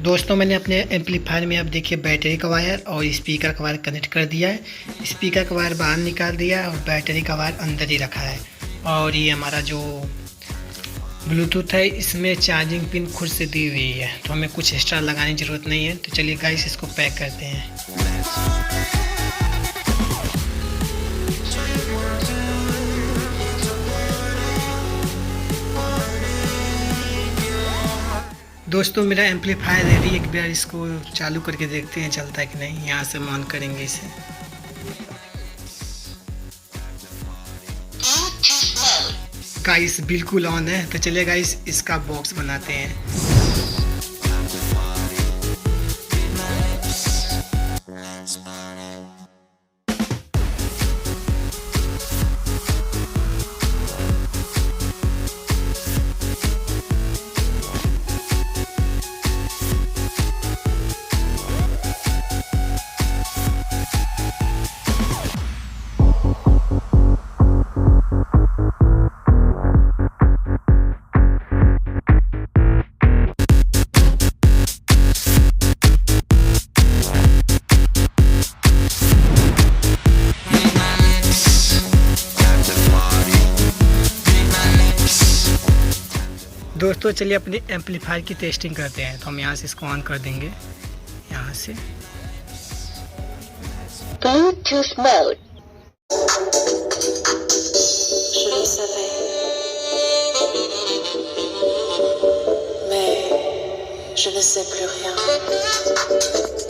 दोस्तों मैंने अपने एम्पलीफायर में अब देखिए बैटरी का वायर और स्पीकर का वायर कनेक्ट कर दिया है। स्पीकर का वायर बाहर निकाल दिया है और बैटरी का वायर अंदर ही रखा है। और ये हमारा जो ब्लूटूथ है इसमें चार्जिंग पिन खुद से दी हुई है, तो हमें कुछ एक्स्ट्रा लगाने की ज़रूरत नहीं है। तो चलिए गाइस इसको पैक करते हैं। दोस्तों मेरा एम्पलीफायर रेडी है, एक बार इसको चालू करके देखते हैं चलता है कि नहीं। यहाँ से ऑन करेंगे इसे। गाइस बिल्कुल ऑन है। तो चलिए गाइस इसका बॉक्स बनाते हैं। दोस्तों चलिए अपने एम्पलीफायर की टेस्टिंग करते हैं। तो हम यहाँ से इसको ऑन कर देंगे। यहाँ से Bluetooth mode. Je le savais, mais je ne sais plus rien.